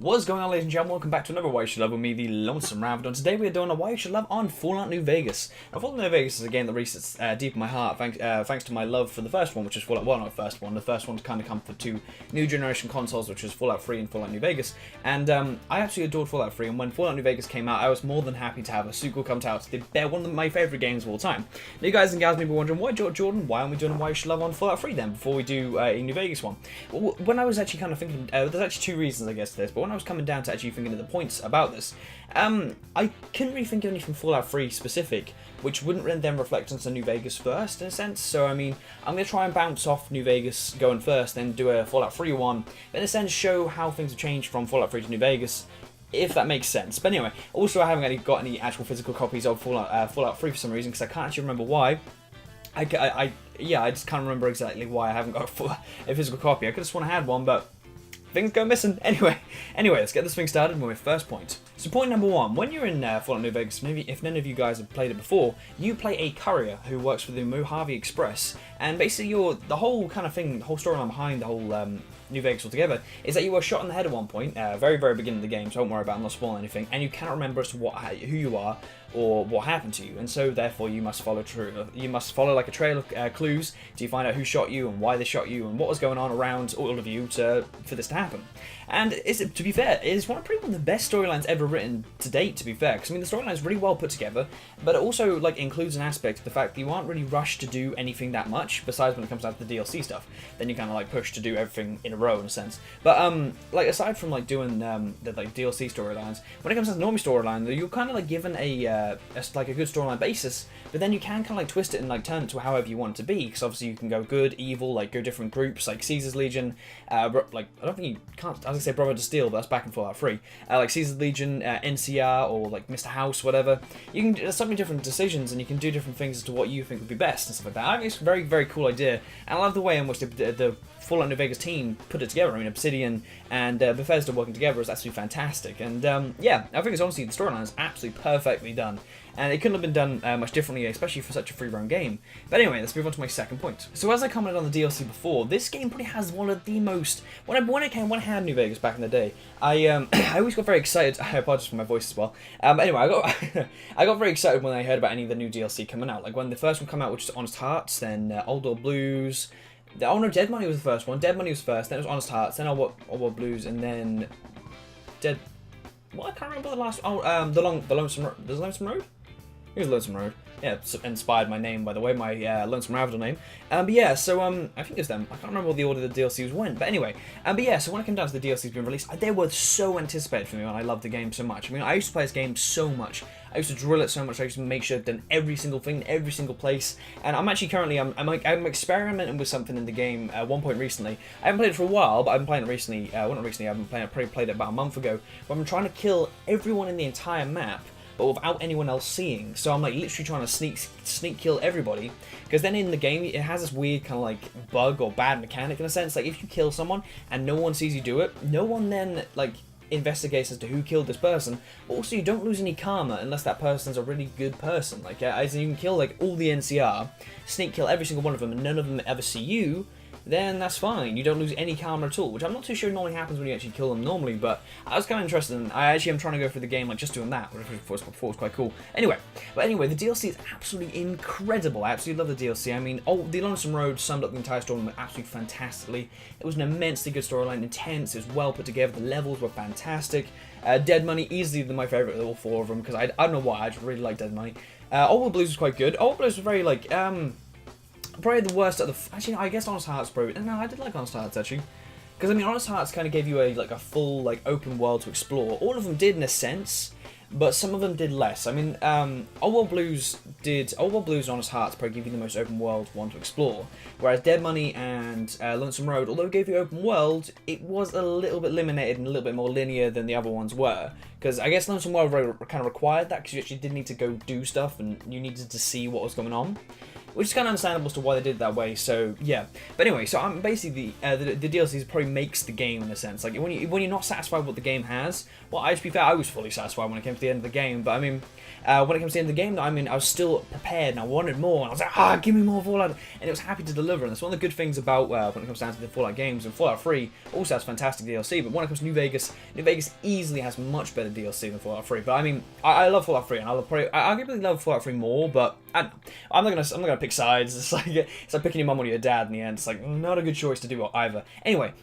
What's going on, ladies and gentlemen? Welcome back to another Why You Should Love with me, TheLonesomeRavidor. Today we are doing a Why You Should Love on Fallout New Vegas. Now, Fallout New Vegas is a game that reaches deep in my heart, thanks to my love for the first one, which is Fallout 1, not the first one. The first one's kind of come for two new generation consoles, which is Fallout 3 and Fallout New Vegas. And I absolutely adored Fallout 3, and when Fallout New Vegas came out, I was more than happy to have a sequel come out. They're one of my favourite games of all time. Now, you guys and gals may be wondering, why, Jordan, why aren't we doing a Why You Should Love on Fallout 3 then, before we do a New Vegas one? Well, when I was actually kind of thinking, there's actually two reasons, I guess, to this, but when I was coming down to actually thinking of the points about this, I couldn't really think of anything Fallout 3 specific, which wouldn't then reflect onto New Vegas first, in a sense. So, I mean, I'm going to try and bounce off New Vegas going first, then do a Fallout 3 one, but in a sense show how things have changed from Fallout 3 to New Vegas, if that makes sense. But anyway, also I haven't really got any actual physical copies of Fallout 3 for some reason, because I can't actually remember why. I just can't remember exactly why I haven't got a physical copy. I could have sworn I had one, but things go missing. Anyway, let's get this thing started with my first point. So point number one, when you're in Fallout New Vegas, maybe if none of you guys have played it before, you play a courier who works for the Mojave Express, and basically the whole kind of thing, the whole storyline behind the whole New Vegas altogether, is that you were shot in the head at one point, very beginning of the game, so don't worry about it, I'm not spoiling anything, and you cannot remember as to who you are or what happened to you, and so therefore you must follow like a trail of clues to find out who shot you and why they shot you and what was going on around all of you for this to happen. And to be fair, it is one of the best storylines ever written to date, to be fair, because I mean the storyline is really well put together, but it also like includes an aspect of the fact that you aren't really rushed to do anything that much, besides when it comes down to the DLC stuff. Then you kind of like push to do everything in a row in a sense. But like aside from like doing the like DLC storylines, when it comes to the normal storyline, you're kind of like given a good storyline basis, but then you can kind of like twist it and like turn it to however you want it to be, because obviously you can go good, evil, like go different groups, like Caesar's Legion, like I don't think you can't, I was gonna say Brother to Steel, but that's back in Fallout 3, like Caesar's Legion, NCR, or like Mr. House, whatever. You can, there's so many different decisions, and you can do different things as to what you think would be best and stuff like that. I think it's a very cool idea, and I love the way in which the Fallout New Vegas team put it together. I mean, Obsidian and Bethesda working together is absolutely fantastic, and yeah, I think it's honestly, the storyline is absolutely perfectly done, and it couldn't have been done much differently, especially for such a free-roam game. But anyway, let's move on to my second point. So as I commented on the DLC before, this game probably has one of the most, when I had New Vegas back in the day, I always got very excited. I apologize for my voice as well. Anyway, I got very excited when I heard about any of the new DLC coming out. Like when the first one came out, which is Honest Hearts, then Old World Blues. Oh no, Dead Money was the first one. Dead Money was first, then it was Honest Hearts, then Old World Blues, and then I can't remember the last. Oh, the Lonesome Road. It was Lonesome Road. Yeah, inspired my name, by the way, my Lonesome Ravidor name. But yeah, so I think it was them. I can't remember what the order the DLCs went, but anyway. But yeah, so when it came down to the DLCs being released, they were so anticipated for me, and I loved the game so much. I mean, I used to play this game so much. I used to drill it so much. I used to make sure I'd done every single thing, every single place. And I'm actually currently, I'm experimenting with something in the game at one point recently. I haven't played it for a while, but I've been playing it recently. Well, not recently, I probably played it about a month ago. Where I'm trying to kill everyone in the entire map, but without anyone else seeing. So I'm like literally trying to sneak kill everybody, because then in the game it has this weird kind of like bug or bad mechanic in a sense. Like if you kill someone and no one sees you do it, no one then like investigates as to who killed this person. But also you don't lose any karma unless that person's a really good person. Like as in you can kill like all the NCR, sneak kill every single one of them, and none of them ever see you, then that's fine. You don't lose any karma at all, which I'm not too sure normally happens when you actually kill them normally, but I was kind of interested, and I actually am trying to go through the game like just doing that, which was quite cool. Anyway, the DLC is absolutely incredible. I absolutely love the DLC. I mean, The Lonesome Road summed up the entire storyline absolutely fantastically. It was an immensely good storyline, intense, it was well put together, the levels were fantastic. Dead Money, easily my favourite of all four of them, because I don't know why, I just really like Dead Money. Old World Blues was quite good. Old World Blues was very like, probably the worst of the. Actually, no, I guess Honest Hearts probably. No, I did like Honest Hearts actually, because I mean, Honest Hearts kind of gave you a full like open world to explore. All of them did in a sense, but some of them did less. I mean, Old World Blues and Honest Hearts probably give you the most open world one to explore, whereas Dead Money and Lonesome Road, although it gave you open world, it was a little bit limited and a little bit more linear than the other ones were. Because I guess Lonesome Road kind of required that, because you actually did need to go do stuff and you needed to see what was going on. which is kind of understandable as to why they did it that way. So yeah, but anyway, so I'm basically the DLCs probably makes the game in a sense. Like when you're not satisfied with what the game has, well, to be fair, I was fully satisfied when it came to the end of the game. But I mean, when it comes to the end of the game, I mean, I was still prepared and I wanted more. And I was like, give me more Fallout, and it was happy to deliver. And that's one of the good things about when it comes down to the Fallout games. And Fallout 3 also has fantastic DLC, but when it comes to New Vegas easily has much better DLC than Fallout 3. But I mean, I love Fallout 3, and I arguably love Fallout 3 more. But I'm not gonna pick sides. It's like picking your mum or your dad in the end. It's like not a good choice to do either. Anyway,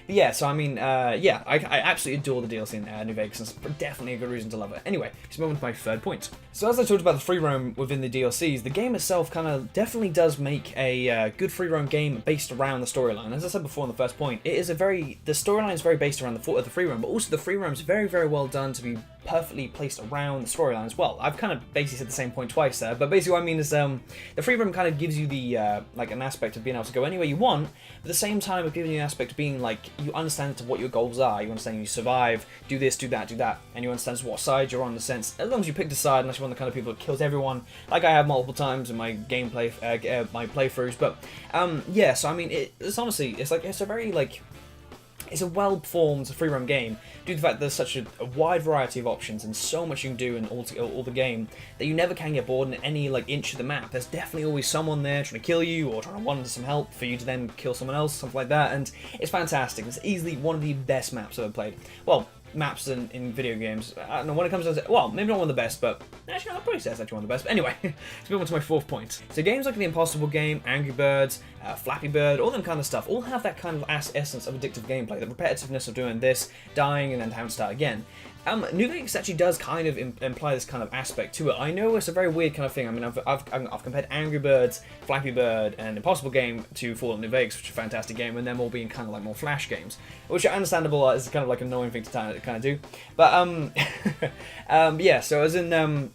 yeah. So I mean, yeah, I absolutely adore the DLC in New Vegas. And it's definitely a good reason to love it. Anyway, let's move on to my third point. So as I talked about the free roam within the DLCs, the game itself kind of definitely does make a good free roam game based around the storyline. As I said before in the first point, the storyline is very based around the free roam, but also the free roam is very, very well done to be perfectly placed around the storyline as well. I've kind of basically said the same point twice there, but basically what I mean is the free roam kind of gives you the like an aspect of being able to go anywhere you want, but at the same time it gives you an aspect of being like you understand what your goals are. You understand you survive, do this, do that, and you understand what side you're on in the sense. As long as you pick the side, unless you're one of the kind of people that kills everyone, like I have multiple times in my gameplay, my playthroughs. But yeah, so I mean, it's honestly, it's a very like. It's a well-formed free roam game due to the fact that there's such a wide variety of options and so much you can do in all the game that you never can get bored in any like inch of the map. There's definitely always someone there trying to kill you or trying to want some help for you to then kill someone else, something like that, and it's fantastic. It's easily one of the best maps I've ever played. Well, maps in video games. I don't know, when it comes to, well, maybe not one of the best, but actually, I'd probably say it's actually one of the best. But anyway, let's move on to my fourth point. So games like The Impossible Game, Angry Birds, Flappy Bird, all them kind of stuff, all have that kind of essence of addictive gameplay, the repetitiveness of doing this, dying, and then having to start again. New Vegas actually does kind of imply this kind of aspect to it. I know it's a very weird kind of thing. I mean, I've compared Angry Birds, Flappy Bird, and Impossible Game to Fallout New Vegas, which is a fantastic game, and them all being kind of like more flash games, which are understandable is kind of like an annoying thing to kind of do. But yeah. So as in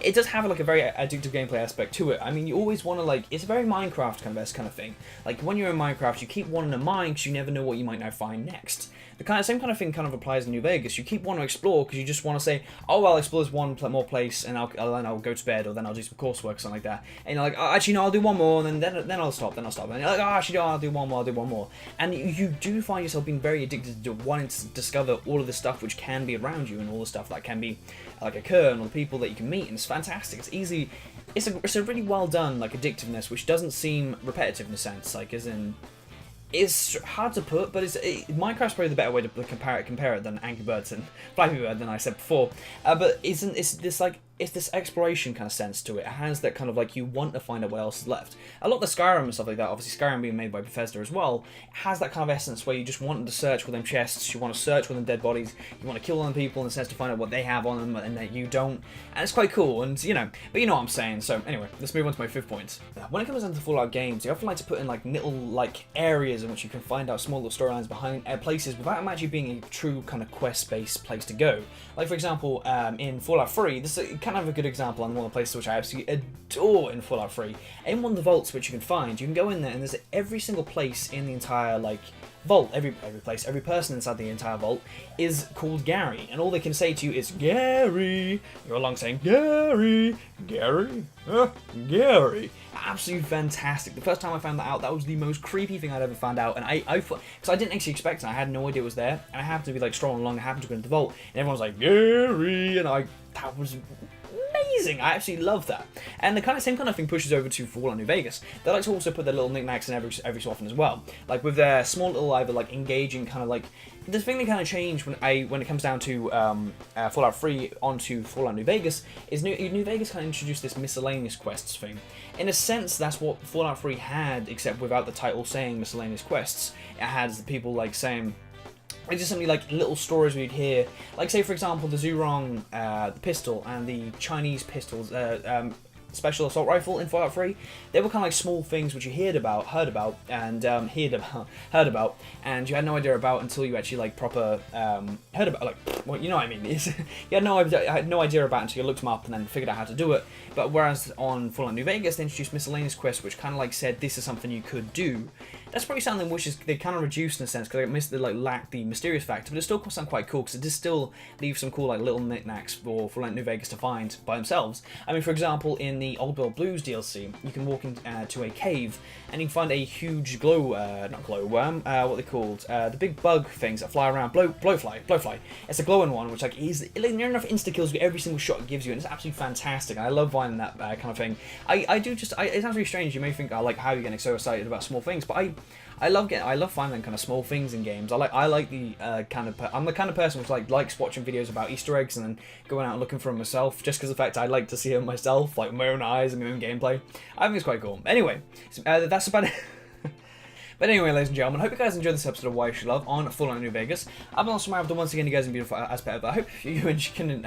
it does have like a very addictive gameplay aspect to it. I mean, you always want to like, it's a very Minecraft kind of thing. Like when you're in Minecraft, you keep wanting to mine because you never know what you might now find next. The same kind of thing kind of applies in New Vegas. You keep wanting to explore because you just want to say, oh, I'll explore this one more place and then I'll go to bed, or then I'll do some coursework or something like that. And you're like, oh, actually no, I'll do one more, and then I'll stop. And you're like, oh, actually no, I'll do one more. And you do find yourself being very addicted to wanting to discover all of the stuff which can be around you and all the stuff that can be like occur and all the people that you can meet. And it's fantastic. It's easy. It's a really well done like addictiveness, which doesn't seem repetitive in a sense, like as in. It's hard to put, but Minecraft's probably the better way to compare it than Angry Birds and Flappy Bird than I said before. But it's this exploration kind of sense to it. It has that kind of like you want to find out what else is left. A lot of the Skyrim and stuff like that, obviously Skyrim being made by Bethesda as well, has that kind of essence where you just want to search for them chests, you want to search for them dead bodies, you want to kill them people in a sense to find out what they have on them and that you don't. And it's quite cool, and but you know what I'm saying. So anyway, let's move on to my fifth point. When it comes down to Fallout games, you often like to put in like little like areas in which you can find out small little storylines behind places without them actually being a true kind of quest-based place to go. Like for example, in Fallout 3, this is kind of a good example on one of the places which I absolutely adore in Fallout 3. In one of the vaults which you can find, you can go in there and there's every single place in the entire like vault, every place, every person inside the entire vault is called Gary, and all they can say to you is Gary. You're along saying Gary, Gary, Gary. Absolutely fantastic. The first time I found that out, that was the most creepy thing I'd ever found out, and I because I didn't actually expect it. I had no idea it was there, and I happened to be like strolling along, I happened to go into the vault, and everyone was like Gary, and that was amazing. I absolutely love that. And the same kind of thing pushes over to Fallout New Vegas. They like to also put their little knickknacks in every so often as well. Like with their small little either like engaging kind of like the thing they kind of changed when it comes down to Fallout 3 onto Fallout New Vegas is New Vegas kind of introduced this miscellaneous quests thing. In a sense, that's what Fallout 3 had, except without the title saying miscellaneous quests. It has the people like saying. It's just simply like little stories we'd hear, like say for example the Zhurong the pistol and the Chinese pistols special assault rifle in Fallout 3. They were kind of like small things which you heard about, and and you had no idea about until you actually like proper heard about, like, well, you know what I mean. I had no idea about until you looked them up and then figured out how to do it. But whereas on Fallout New Vegas they introduced miscellaneous quests which kind of like said this is something you could do. That's probably something which is they kind of reduced in a sense because they lack the mysterious factor, but it still sounds quite cool because it does still leave some cool like little knickknacks for Fallout New Vegas to find by themselves. I mean, for example, in the Old World Blues DLC, you can walk into a cave and you can find a huge not glowworm, what they called, the big bug things that fly around, blowfly. It's a glowing one, which like is near enough insta kills you every single shot it gives you, and it's absolutely fantastic. And I love finding that kind of thing. It sounds really strange. You may think, I like how you're getting so excited about small things, but I love finding kind of small things in games. I like the I'm the kind of person who likes watching videos about Easter eggs and then going out and looking for them myself, just because of the fact I like to see them myself, like with my own eyes and my own gameplay. I think it's quite cool. Anyway, that's about it. But anyway, ladies and gentlemen, I hope you guys enjoyed this episode of Why You Should Love on Fallout New Vegas. I'm TheLonesomeRavidor. Once again, you guys are beautiful as per ever. I hope you can.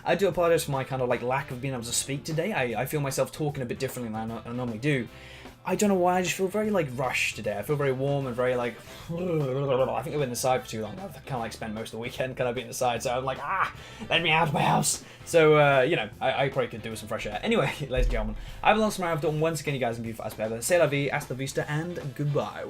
I do apologize for my kind of like lack of being able to speak today. I feel myself talking a bit differently than I normally do. I don't know why, I just feel very like rushed today. I feel very warm and very like, I think I've been inside for too long. I've kind of like spent most of the weekend kind of being inside, so I'm like, let me out of my house. So, you know, I probably could do with some fresh air. Anyway, ladies and gentlemen, I've TheLonesomeRavidor, and once again, you guys are beautiful as per ever. Say la vie, hasta la vista, and goodbye.